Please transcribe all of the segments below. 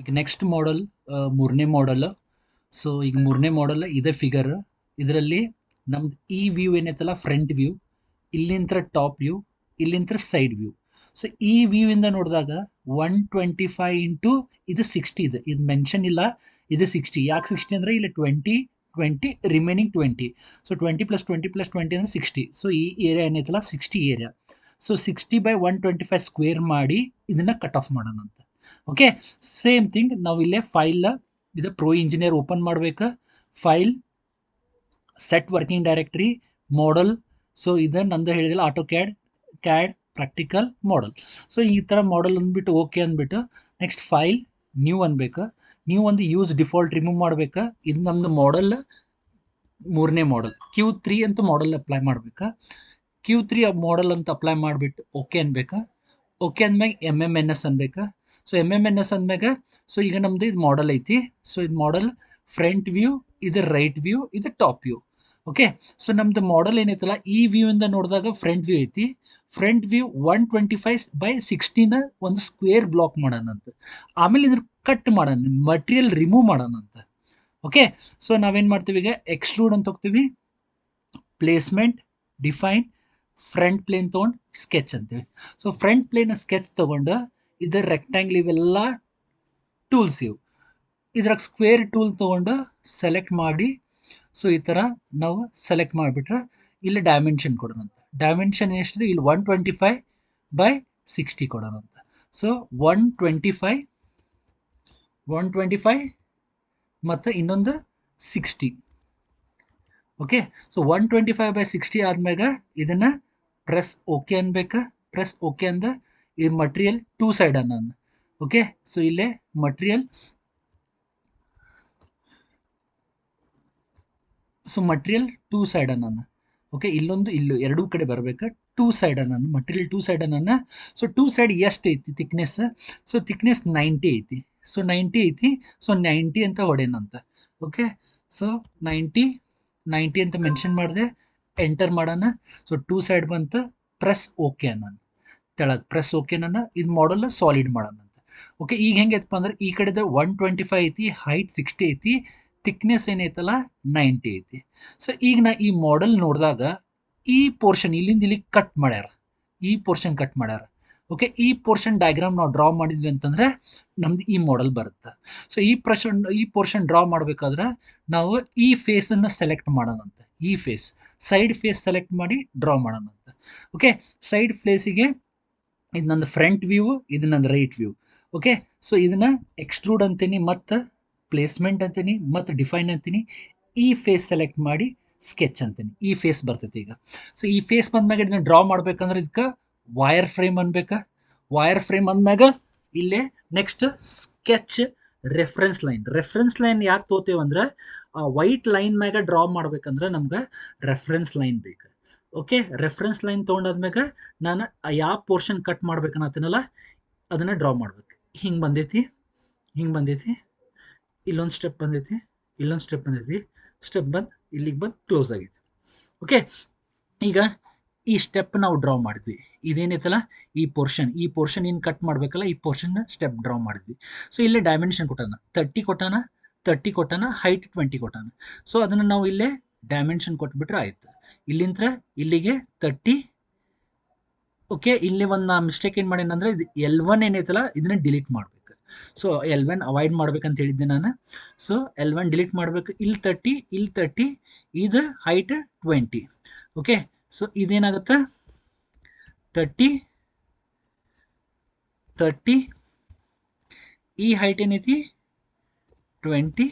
ಈಗ ನೆಕ್ಸ್ಟ್ ಮಾಡಲ್ ಮೂರನೇ ಮಾಡಲ್. ಸೊ ಈಗ ಮೂರನೇ ಮಾಡಲ್ ಇದೆ ಫಿಗರ್. ಇದರಲ್ಲಿ ನಮ್ದು ಈ ವ್ಯೂ ಏನೈತಲ್ಲ ಫ್ರಂಟ್ ವ್ಯೂ, ಇಲ್ಲಿಂದ ಟಾಪ್ ವ್ಯೂ, ಇಲ್ಲಿಂದ ಸೈಡ್ ವ್ಯೂ. ಸೊ ಈ ವ್ಯೂ ಇಂದ ನೋಡಿದಾಗ 125 ಇಂಟು ಇದು 60 ಇದೆ, ಇದು ಮೆನ್ಷನ್ ಇಲ್ಲ, ಇದು 60. ಯಾಕೆ 60 ಅಂದರೆ ಇಲ್ಲಿ 20 20 ರಿಮೈನಿಂಗ್ 20. ಸೊ 20 ಪ್ಲಸ್ 20 ಪ್ಲಸ್ 20 ಅಂದರೆ 60. ಸೊ ಈ ಏರಿಯಾ ಏನೈತಲ್ಲ 60 ಏರಿಯಾ. ಸೊ 60/125 ಸ್ಕ್ವೇರ್ ಮಾಡಿ ಇದನ್ನ ಕಟ್ ಆಫ್ ಮಾಡೋಣ ಅಂತ. ಓಕೆ, ಸೇಮ್ ಥಿಂಗ್ ನಾವು ಇಲ್ಲೇ ಫೈಲ್ ಇದು ಪ್ರೋ ಇಂಜಿನಿಯರ್ ಓಪನ್ ಮಾಡ್ಬೇಕು. ಫೈಲ್, ಸೆಟ್ ವರ್ಕಿಂಗ್ ಡೈರೆಕ್ಟರಿ, ಮಾಡಲ್. ಸೊ ಇದು ನಂದು ಹೇಳಿದಿಲ್ಲ ಆಟೋ ಕ್ಯಾಡ್ ಪ್ರಾಕ್ಟಿಕಲ್ ಮಾಡಲ್. ಸೊ ಈ ಥರ ಮಾಡಲ್ ಅಂದ್ಬಿಟ್ಟು ಓಕೆ ಅಂದ್ಬಿಟ್ಟು ನೆಕ್ಸ್ಟ್ ಫೈಲ್ ನ್ಯೂ ಅನ್ಬೇಕು. ನೀವು ಒಂದು ಯೂಸ್ ಡಿಫಾಲ್ಟ್ ರಿಮೂವ್ ಮಾಡ್ಬೇಕು. ಇದು ನಮ್ದು ಮಾಡಲ್ ಮೂರನೇ ಮಾಡಲ್ Q3 ಅಂತ ಮಾಡಲ್ ಅಪ್ಲೈ ಮಾಡ್ಬೇಕು. Q3 ಮಾಡಲ್ ಅಂತ ಅಪ್ಲೈ ಮಾಡಿಬಿಟ್ಟು ಓಕೆ ಅನ್ಬೇಕು. ಓಕೆ ಅಂದ್ಮ್ಯಾಗ MMNS ಅನ್ಬೇಕು. ಸೊ MMNS ಅಂದ್ಮ್ಯಾಗ ಸೊ ಈಗ ನಮ್ದು ಇದು ಮಾಡಲ್ ಐತಿ. ಸೊ ಇದು ಮಾಡಲ್ ಫ್ರಂಟ್ ವ್ಯೂ, ಇದು ರೈಟ್ ವ್ಯೂ, ಇದು ಟಾಪ್ ವ್ಯೂ. ಓಕೆ, ಸೊ ನಮ್ದು ಮಾಡಲ್ ಏನೈತಲ್ಲ ಈ ವ್ಯೂ ಇಂದ ನೋಡಿದಾಗ ಫ್ರಂಟ್ ವ್ಯೂ ಐತಿ. ಫ್ರಂಟ್ ವ್ಯೂ 125/60ನ ಒಂದು ಸ್ಕ್ವೇರ್ ಬ್ಲಾಕ್ ಮಾಡೋಣ ಅಂತ. ಆಮೇಲೆ ಇದ್ರ ಕಟ್ ಮಾಡೋಣ, ಮಟೀರಿಯಲ್ ರಿಮೂವ್ ಮಾಡೋಣ ಅಂತ. ಓಕೆ, ಸೊ ನಾವೇನು ಮಾಡ್ತೀವಿ ಈಗ ಎಕ್ಸ್ಟ್ರೂಡ್ ಅಂತ ಹೋಗ್ತೀವಿ, ಪ್ಲೇಸ್ಮೆಂಟ್, ಡಿಫೈನ್, ಫ್ರಂಟ್ ಪ್ಲೇನ್ ತೊಗೊಂಡು ಸ್ಕೆಚ್ ಅಂತೀವಿ. ಸೊ ಫ್ರಂಟ್ ಪ್ಲೇನ್ ಸ್ಕೆಚ್ ತೊಗೊಂಡು ಇದರ ರೆಕ್ಟ್ಯಾಂಗ್ಲ್ ಇವೆಲ್ಲ ಟೂಲ್ಸ್ ಇವು, ಇದ್ರಾಗ ಸ್ಕ್ವೇರ್ ಟೂಲ್ ತೊಗೊಂಡು ಸೆಲೆಕ್ಟ್ ಮಾಡಿ. ಸೊ ಈ ಥರ ನಾವು ಸೆಲೆಕ್ಟ್ ಮಾಡಿಬಿಟ್ರೆ ಇಲ್ಲಿ ಡೈಮೆನ್ಷನ್ ಕೊಡೋಣ ಅಂತ. ಡೈಮೆನ್ಷನ್ ಎಷ್ಟಿದೆ ಇಲ್ಲಿ 125/60 ಕೊಡೋಣ ಅಂತ. ಸೊ 125 ಮತ್ತು ಇನ್ನೊಂದು 60. ಓಕೆ, ಸೊ 125/60 ಆದ್ಮ್ಯಾಗ ಇದನ್ನ ಪ್ರೆಸ್ ಓಕೆ ಅನ್ಬೇಕು. ಪ್ರೆಸ್ ಓಕೆ ಅಂದ ಈ ಮಟೀರಿಯಲ್ ಟೂ ಸೈಡ್ ನಾನು. ಓಕೆ, ಸೊ ಇಲ್ಲೇ material, so material two side ನಾನು. ಓಕೆ, ಇಲ್ಲೊಂದು ಇಲ್ಲೂ ಎರಡೂ ಕಡೆ ಬರಬೇಕು. ಟೂ ಸೈಡ್ ನಾನು ಮಟೀರಿಯಲ್ ಟೂ ಸೈಡ್ ನಾನು. ಸೊ ಟೂ ಸೈಡ್ ಎಷ್ಟು ಐತಿ ಥಿಕ್ನೆಸ್? ಸೊ ಥಿಕ್ನೆಸ್ 90 ಐತಿ. ಸೊ 90 ಐತಿ. ಸೊ 90 ಅಂತ ಹೊಡೆನಂತ. ಓಕೆ, ಸೊ 90 ಅಂತ ಮೆನ್ಷನ್ ಮಾಡಿದೆ, ಎಂಟರ್ ಮಾಡೋಣ. ಸೊ ಟೂ ಸೈಡ್ ಬಂತು, ಪ್ರೆಸ್ ಓಕೆ ನಾನು. ತೆಳಗೆ ಪ್ರೆಸ್ ಓಕೆ ನಾನು. ಇದು ಮಾಡಲ್ ಸಾಲಿಡ್ ಮಾಡೋಣ ಅಂತ. ಓಕೆ, ಈಗ ಹೆಂಗೈತಪ್ಪ ಅಂದ್ರೆ ಈ ಕಡೆದ 125 ಐತಿ, ಹೈಟ್ 60 ಐತಿ, ಥಿಕ್ನೆಸ್ ಏನೈತಲ್ಲ 90 ಐತಿ. ಸೊ ಈಗ ನಾ ಈ ಮಾಡಲ್ ನೋಡಿದಾಗ ಈ ಪೋರ್ಷನ್ ಇಲ್ಲಿಂದ ಇಲ್ಲಿ ಕಟ್ ಮಾಡ್ಯಾರ, ಈ ಪೋರ್ಷನ್ ಕಟ್ ಮಾಡ್ಯಾರ. ಓಕೆ, ಈ ಪೋರ್ಷನ್ ಡಯಾಗ್ರಾಮ್ ನಾವು ಡ್ರಾ ಮಾಡಿದ್ವಿ ಅಂತಂದ್ರೆ ನಮ್ದು ಈ ಮಾಡಲ್ ಬರುತ್ತೆ. ಸೊ ಈ ಪೋರ್ಷನ್ ಡ್ರಾ ಮಾಡಬೇಕಾದ್ರೆ ನಾವು ಈ ಫೇಸನ್ನು ಸೆಲೆಕ್ಟ್ ಮಾಡೋಣ ಅಂತ. ಈ ಫೇಸ್, ಸೈಡ್ ಫೇಸ್ ಸೆಲೆಕ್ಟ್ ಮಾಡಿ ಡ್ರಾ ಮಾಡೋಣ ಅಂತ. ಓಕೆ, ಸೈಡ್ ಫೇಸಿಗೆ ಇದು ನಂದು ಫ್ರಂಟ್ ವ್ಯೂ, ಇದು ನಂದು ರೈಟ್ ವ್ಯೂ. ಓಕೆ, ಸೊ ಇದನ್ನ ಎಕ್ಸ್ಟ್ರೂಡ್ ಅಂತೀನಿ, ಮತ್ತು ಪ್ಲೇಸ್ಮೆಂಟ್ ಅಂತೀನಿ, ಮತ್ತು ಡಿಫೈನ್ ಅಂತೀನಿ. ಈ ಫೇಸ್ ಸೆಲೆಕ್ಟ್ ಮಾಡಿ ಸ್ಕೆಚ್ ಅಂತೀನಿ. ಈ ಫೇಸ್ ಬರ್ತೈತಿ ಈಗ. ಸೊ ಈ ಫೇಸ್ ಬಂದ್ಮ್ಯಾಗ ಇದನ್ನ ಡ್ರಾ ಮಾಡ್ಬೇಕಂದ್ರೆ ಇದಕ್ಕೆ ವೈರ್ ಫ್ರೇಮ್ ಅನ್ಬೇಕಾ. ವೈರ್ ಫ್ರೇಮ್ ಅಂದ್ಮ್ಯಾಗ ಇಲ್ಲೇ ನೆಕ್ಸ್ಟ್ ಸ್ಕೆಚ್ ರೆಫರೆನ್ಸ್ ಲೈನ್ ಯಾಕೆ ತೋತೇವೆ ಅಂದ್ರೆ ಆ ವೈಟ್ ಲೈನ್ ಮ್ಯಾಗ ಡ್ರಾ ಮಾಡ್ಬೇಕಂದ್ರೆ ನಮ್ಗೆ ರೆಫರೆನ್ಸ್ ಲೈನ್ ಬೇಕು. ಓಕೆ, ರೆಫರೆನ್ಸ್ ಲೈನ್ ತೊಗೊಂಡಾದ್ಮ್ಯಾಗ ನಾನು ಯಾವ ಪೋರ್ಷನ್ ಕಟ್ ಮಾಡ್ಬೇಕನ್ನತ್ತೀನಲ್ಲ ಅದನ್ನು ಡ್ರಾ ಮಾಡ್ಬೇಕು. ಹಿಂಗೆ ಬಂದೈತಿ, ಹಿಂಗೆ ಬಂದೈತಿ, ಇಲ್ಲೊಂದು ಸ್ಟೆಪ್ ಬಂದೈತಿ, ಇಲ್ಲೊಂದು ಸ್ಟೆಪ್ ಬಂದೈತಿ, ಸ್ಟೆಪ್ ಬಂದು ಇಲ್ಲಿಗೆ ಬಂದು ಕ್ಲೋಸ್ ಆಗೈತಿ. ಓಕೆ, ಈಗ ಈ ಸ್ಟೆಪ್ ನಾವು ಡ್ರಾ ಮಾಡಿದ್ವಿ. ಇದೇನೈತಲ್ಲ ಈ ಪೋರ್ಷನ್ ಏನು ಕಟ್ ಮಾಡಬೇಕಲ್ಲ ಈ ಪೋರ್ಷನ್ ಸ್ಟೆಪ್ ಡ್ರಾ ಮಾಡಿದ್ವಿ. ಸೊ ಇಲ್ಲೇ ಡೈಮೆನ್ಷನ್ ಕೊಟ್ಟಾನ, 30 ಕೊಟ್ಟಾನ, ಹೈಟ್ 20 ಕೊಟ್ಟಾನ. ಸೊ ಅದನ್ನು ನಾವು ಇಲ್ಲೇ ಡೈಮೆನ್ಷನ್ ಕೊಟ್ಬಿಟ್ರೆ ಆಯ್ತು. ಇಲ್ಲಿಂದ ಇಲ್ಲಿಗೆ 30. ಓಕೆ, ಇಲ್ಲಿ ಒಂದು ನಾ ಮಿಸ್ಟೇಕ್ ಏನು ಮಾಡೇನಂದ್ರೆ ಇದು L1 ಏನೈತಲ್ಲ ಇದನ್ನ ಡಿಲೀಟ್ ಮಾಡ್ಬೇಕು. ಸೊ L1 ಅವಾಯ್ಡ್ ಮಾಡ್ಬೇಕಂತ ಹೇಳಿದ್ದೆ ನಾನು. ಸೊ L1 ಡಿಲೀಟ್ ಮಾಡಬೇಕು. ಇಲ್ಲಿ 30, ಇದು ಹೈಟ್ 20. ಓಕೆ, ಸೊ ಇದೇನಾಗುತ್ತೆ 30 ಈ ಹೈಟ್ ಏನೈತಿ 20.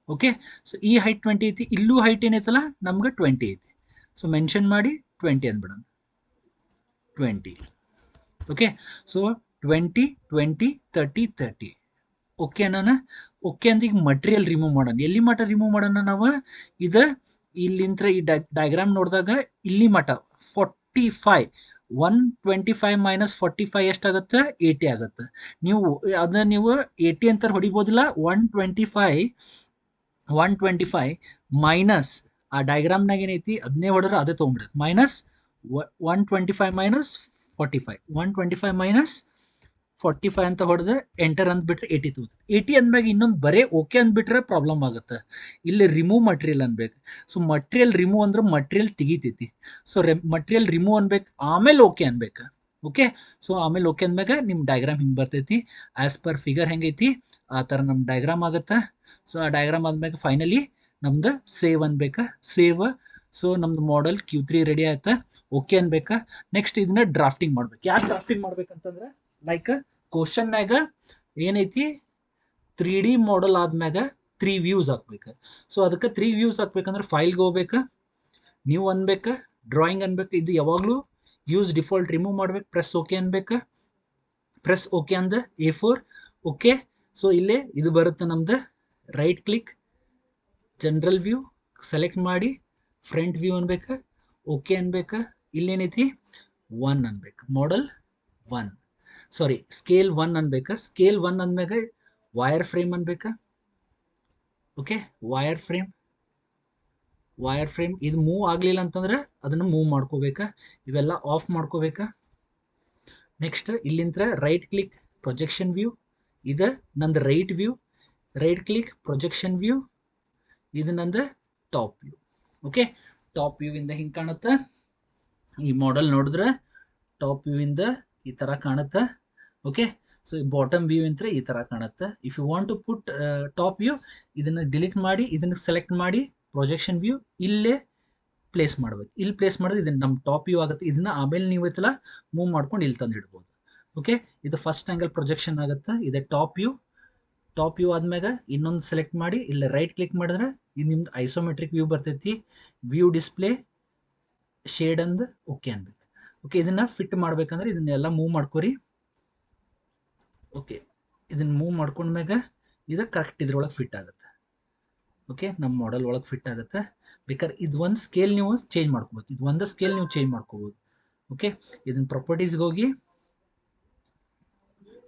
ಓಕೆ, ಸೊ ಈ ಹೈಟ್ 20 ಐತಿ, ಇಲ್ಲೂ ಹೈಟ್ ಏನೈತಲ್ಲ ನಮ್ಗೆ 20 ಐತಿ. ಸೊ ಮೆನ್ಷನ್ ಮಾಡಿ 20 ಅಂದ್ಬಿಡೋಣ, 20. Okay, so 20 20 30 30. ಓಕೆ ನಾನು. ಓಕೆ ಅಂತ ಈಗ ಮಟೀರಿಯಲ್ ರಿಮೂವ್ ಮಾಡೋಣ. ಎಲ್ಲಿ ಮಟ ರಿಮೂವ್ ಮಾಡೋಣ ನಾವು? ಇದು ಇಲ್ಲಿಂದ ಈ ಡಯಾಗ್ರಾಮ್ ನೋಡಿದಾಗ ಇಲ್ಲಿ ಮಟ 45, 125 ಮೈನಸ್ 45 ಎಷ್ಟಾಗುತ್ತೆ? 80 ಆಗುತ್ತೆ. ನೀವು ಅದನ್ನ ನೀವು 80 ಅಂತ ಹೊಡಿಬೋದಿಲ್ಲ. 125 ಮೈನಸ್ ಆ ಡಯಾಗ್ರಾಮ್ನಾಗ ಏನೈತಿ ಅದನ್ನೇ ಹೊಡೆದ್ರೆ ಅದೇ ತೊಗೊಂಡ್ಬಿಡುತ್ತೆ. ಮೈನಸ್ 125 ಮೈನಸ್ 45, 125 ಮೈನಸ್ 45 ಅಂತ ಹೊಡೆದ್ರೆ ಎಂಟರ್ ಅಂದ್ಬಿಟ್ರೆ 80 ತಗೋತದೆ. 80 ಅಂದ್ಮ್ಯಾಗ ಇನ್ನೊಂದು ಬರೇ ಓಕೆ ಅಂದ್ಬಿಟ್ರೆ ಪ್ರಾಬ್ಲಮ್ ಆಗುತ್ತೆ. ಇಲ್ಲಿ ರಿಮೂವ್ ಮಟೀರಿಯಲ್ ಅನ್ಬೇಕು. ಸೊ ಮಟೀರಿಯಲ್ ರಿಮೂವ್ ಅಂದ್ರೆ ಮಟೀರಿಯಲ್ ತೆಗಿತೈತಿ. ಸೊ ಮಟೀರಿಯಲ್ ರಿಮೂವ್ ಅನ್ಬೇಕು, ಆಮೇಲೆ ಓಕೆ ಅನ್ಬೇಕು. ಓಕೆ, ಸೊ ಆಮೇಲೆ ಓಕೆ ಅಂದ್ಮ್ಯಾಗ ನಿಮ್ಮ ಡಯಾಗ್ರಾಮ್ ಹಿಂಗೆ ಬರ್ತೈತಿ. ಆ್ಯಸ್ ಪರ್ ಫಿಗರ್ ಹೆಂಗೈತಿ ಆ ಥರ ನಮ್ಮ ಡಯಾಗ್ರಾಮ್ ಆಗುತ್ತೆ. ಸೊ ಆ ಡಯಾಗ್ರಾಮ್ ಆದ್ಮ್ಯಾಗ ಫೈನಲಿ ನಮ್ದು ಸೇವ್ ಅನ್ಬೇಕಾ. ಸೇವ್. ಸೊ ನಮ್ದು ಮಾಡೆಲ್ Q3 ರೆಡಿ ಆಯ್ತಾ. ಓಕೆ ಅನ್ಬೇಕಾ. ನೆಕ್ಸ್ಟ್ ಇದನ್ನ ಡ್ರಾಫ್ಟಿಂಗ್ ಮಾಡ್ಬೇಕು. ಯಾಕೆ ಡ್ರಾಫ್ಟಿಂಗ್ ಮಾಡ್ಬೇಕಂತಂದ್ರೆ ಲೈಕ್ ಕ್ವಶನ್ನಾಗ ಏನೈತಿ 3D ಮಾಡೆಲ್ ಆದ್ಮ್ಯಾಗ 3 ವ್ಯೂಸ್ ಹಾಕ್ಬೇಕು. ಸೊ ಅದಕ್ಕೆ 3 ವ್ಯೂಸ್ ಹಾಕ್ಬೇಕಂದ್ರೆ ಫೈಲ್ಗೆ ಹೋಗ್ಬೇಕು, ನೀವು ಅನ್ಬೇಕು, ಡ್ರಾಯಿಂಗ್ ಅನ್ಬೇಕು. ಇದು ಯಾವಾಗಲೂ ಯೂಸ್ ಡಿಫಾಲ್ಟ್ ರಿಮೂವ್ ಮಾಡ್ಬೇಕು. ಪ್ರೆಸ್ ಓಕೆ ಅನ್ಬೇಕು. ಪ್ರೆಸ್ ಓಕೆ ಅಂದ A4 ಓಕೆ. ಸೊ ಇಲ್ಲೇ ಇದು ಬರುತ್ತೆ ನಮ್ದು. Right click, general view select ಮಾಡಿ ಫ್ರಂಟ್ ವ್ಯೂ ಅನ್ಬೇಕು. ಓಕೆ ಅನ್ಬೇಕು. ಇಲ್ಲೇನೈತಿ 1 ಅನ್ಬೇಕು. ಮಾಡೆಲ್ 1, ಸಾರಿ ಸ್ಕೇಲ್ 1 ಅನ್ಬೇಕು. ಸ್ಕೇಲ್ 1 ಅಂದ್ಮ್ಯಾಗ ವೈರ್ ಫ್ರೇಮ್ ಅನ್ಬೇಕು. ಓಕೆ, ವೈರ್ ಫ್ರೇಮ್ ಇದು ಮೂವ್ ಆಗಲಿಲ್ಲ ಅಂತಂದ್ರೆ ಅದನ್ನು ಮೂವ್ ಮಾಡ್ಕೋಬೇಕಾ. ಇವೆಲ್ಲ ಆಫ್ ಮಾಡ್ಕೋಬೇಕಾ. ನೆಕ್ಸ್ಟ್ ಇಲ್ಲಿಂದ ರೈಟ್ ಕ್ಲಿಕ್ ಪ್ರೊಜೆಕ್ಷನ್ ವ್ಯೂ. ಇದು ನಂದು right view. Right click projection view. ಇದು ನಂದು top view. Okay, top view ಇಂದ ಹಿಂಗೆ ಕಾಣುತ್ತೆ. ಈ ಮಾಡೆಲ್ ನೋಡಿದ್ರೆ ಟಾಪ್ ವ್ಯೂ ಇಂದ ಈ ಥರ ಕಾಣುತ್ತೆ. ಓಕೆ, ಸೊ ಬಾಟಮ್ ವ್ಯೂ ಅಂತ ಈ ಥರ ಕಾಣುತ್ತೆ. If you want to put top view, ಇದನ್ನು ಡಿಲೀಟ್ ಮಾಡಿ, ಇದನ್ನು ಸೆಲೆಕ್ಟ್ ಮಾಡಿ ಪ್ರೊಜೆಕ್ಷನ್ ವ್ಯೂ ಇಲ್ಲೇ ಪ್ಲೇಸ್ ಮಾಡ್ಬೇಕು. ಇಲ್ಲಿ ಪ್ಲೇಸ್ ಮಾಡಿದ್ರೆ ಇದನ್ನು ನಮ್ಮ ಟಾಪ್ ವ್ಯೂ ಆಗುತ್ತೆ. ಇದನ್ನ ಆಮೇಲೆ ನೀವು ಐತಲ್ಲ ಮೂವ್ ಮಾಡ್ಕೊಂಡು ಇಲ್ಲಿ ತಂದು ಇಡ್ಬೋದು. ಓಕೆ, ಇದು ಫಸ್ಟ್ ಆ್ಯಂಗಲ್ ಪ್ರೊಜೆಕ್ಷನ್ ಆಗುತ್ತೆ. ಇದು ಟಾಪ್ ವ್ಯೂ. ಟಾಪ್ ವ್ಯೂ ಆದ್ಮ್ಯಾಗ ಇನ್ನೊಂದು ಸೆಲೆಕ್ಟ್ ಮಾಡಿ ಇಲ್ಲಿ ರೈಟ್ ಕ್ಲಿಕ್ ಮಾಡಿದ್ರೆ ಇದು ನಿಮ್ದು ಐಸೋಮೆಟ್ರಿಕ್ ವ್ಯೂ ಬರ್ತೈತಿ. ವ್ಯೂ ಡಿಸ್ಪ್ಲೇ ಶೇಡ್ ಅಂದು ಓಕೆ ಅನ್ಬೇಕು. ಓಕೆ, ಇದನ್ನ ಫಿಟ್ ಮಾಡ್ಬೇಕಂದ್ರೆ ಇದನ್ನೆಲ್ಲ ಮೂವ್ ಮಾಡ್ಕೊರಿ. ಓಕೆ, ಇದನ್ನ ಮೂವ್ ಮಾಡ್ಕೊಂಡ್ಮ್ಯಾಗ ಇದು ಕರೆಕ್ಟ್ ಇದ್ರೊಳಗೆ ಫಿಟ್ ಆಗುತ್ತೆ. ಓಕೆ, ನಮ್ಮ ಮಾಡೆಲ್ ಒಳಗೆ ಫಿಟ್ ಆಗುತ್ತೆ. ಬೇಕಾದ್ರೆ ಇದು ಒಂದು ಸ್ಕೇಲ್ ನೀವು ಚೇಂಜ್ ಮಾಡ್ಕೋಬೋದು. ಇದು ಒಂದು ಸ್ಕೇಲ್ ನೀವು ಚೇಂಜ್ ಮಾಡ್ಕೋಬೋದು. ಓಕೆ, ಇದನ್ನ ಪ್ರಾಪರ್ಟೀಸ್ಗೆ ಹೋಗಿ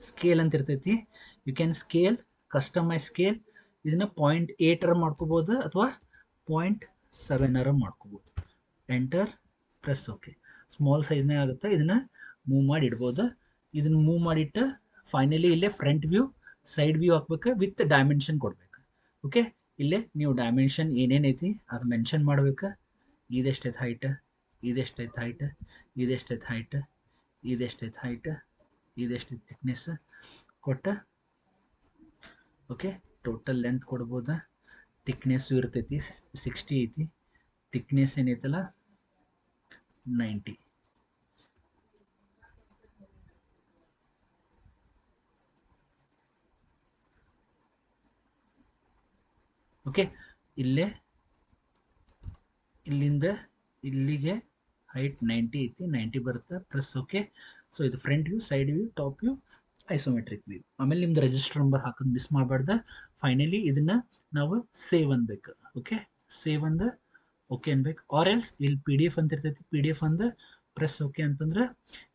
ಸ್ಕೇಲ್ ಅಂತ ಇರ್ತೈತಿ. You can scale, customise scale. ಇದನ್ನ 0.8 ಮಾಡ್ಕೋಬೋದು ಅಥವಾ 0.7 ಮಾಡ್ಕೋಬೋದು. Enter, press okay. ಸ್ಮಾಲ್ ಸೈಜ್ನಾಗ ಆಗುತ್ತೆ. ಇದನ್ನ ಮೂವ್ ಮಾಡಿ ಇಡ್ಬೋದು. ಇದನ್ನ ಮೂವ್ ಮಾಡಿಟ್ಟು ಫೈನಲಿ ಇಲ್ಲೇ ಫ್ರಂಟ್ ವ್ಯೂ, ಸೈಡ್ ವ್ಯೂ ಹಾಕ್ಬೇಕು ವಿತ್ ಡೈಮೆನ್ಷನ್ ಕೊಡ್ಬೇಕು. ಓಕೆ, ಇಲ್ಲೇ ನೀವು ಡೈಮೆನ್ಷನ್ ಏನೇನೈತಿ ಅದು ಮೆನ್ಷನ್ ಮಾಡ್ಬೇಕು. ಇದೆಷ್ಟೈತೆ ಹೈಟ್, ಇದೆಷ್ಟೈತೆ ಹೈಟ್, ಇದೆಷ್ಟೈತೆ ಹೈಟ್, ಇದೆಷ್ಟೈತೆ ಹೈಟ್, ಇದೆಷ್ಟೈತೆ ಥಿಕ್ನೆಸ್ ಕೊಟ್ಟ. ಓಕೆ, ಟೋಟಲ್ ಲೆಂತ್ ಕೊಡ್ಬೋದು. ಥಿಕ್ನೆಸ್ಸು ಇರ್ತೈತಿ 60 ಐತಿ. ಥಿಕ್ನೆಸ್ ಏನೈತಲ್ಲ 90. ಓಕೆ, ಇಲ್ಲೇ ಇಲ್ಲಿಂದ ಇಲ್ಲಿಗೆ ಹೈಟ್ 90 ಐತಿ. 90 ಬರುತ್ತೆ. Press okay. ಸೊ ಇದು front view, side view, top view, isometric view. ಆಮೇಲೆ ನಿಮ್ದು ರಿಜಿಸ್ಟರ್ ನಂಬರ್ ಹಾಕೋದು ಮಿಸ್ ಮಾಡಬಾರ್ದು. ಫೈನಲಿ ಇದನ್ನ ನಾವು ಸೇವ್ ಅನ್ಬೇಕು. ಓಕೆ, ಸೇವ್ ಅಂದ ಓಕೆ ಅನ್ಬೇಕು. ಆರ್ ಎಲ್ಸ್ ಇಲ್ಲಿ PDF ಅಂತ ಇರ್ತೈತಿ. PDF ಅಂದ ಪ್ರೆಸ್ ಓಕೆ ಅಂತಂದ್ರೆ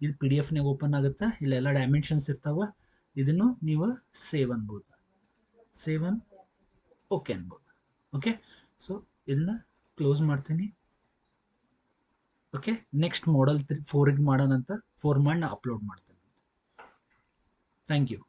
ಇದು PDF ನಾಗ ಓಪನ್ ಆಗುತ್ತೆ. ಇಲ್ಲೆಲ್ಲ ಡೈಮೆನ್ಷನ್ಸ್ ಇರ್ತಾವೆ. ಇದನ್ನು ನೀವು ಸೇವ್ ಅನ್ಬೋದು. ಸೇವ್ ಅನ್ ಓಕೆ ಅನ್ಬೋದು. ಓಕೆ, ಸೊ ಇದನ್ನ ಕ್ಲೋಸ್ ಮಾಡ್ತೀನಿ. ಓಕೆ, ನೆಕ್ಸ್ಟ್ ಮಾಡೆಲ್ 4ಗೆ ಮಾಡೋಣಂತ. 4 ಮಾಡಿ ನಾ ಅಪ್ಲೋಡ್ ಮಾಡ್ತೀನಿ. Thank you.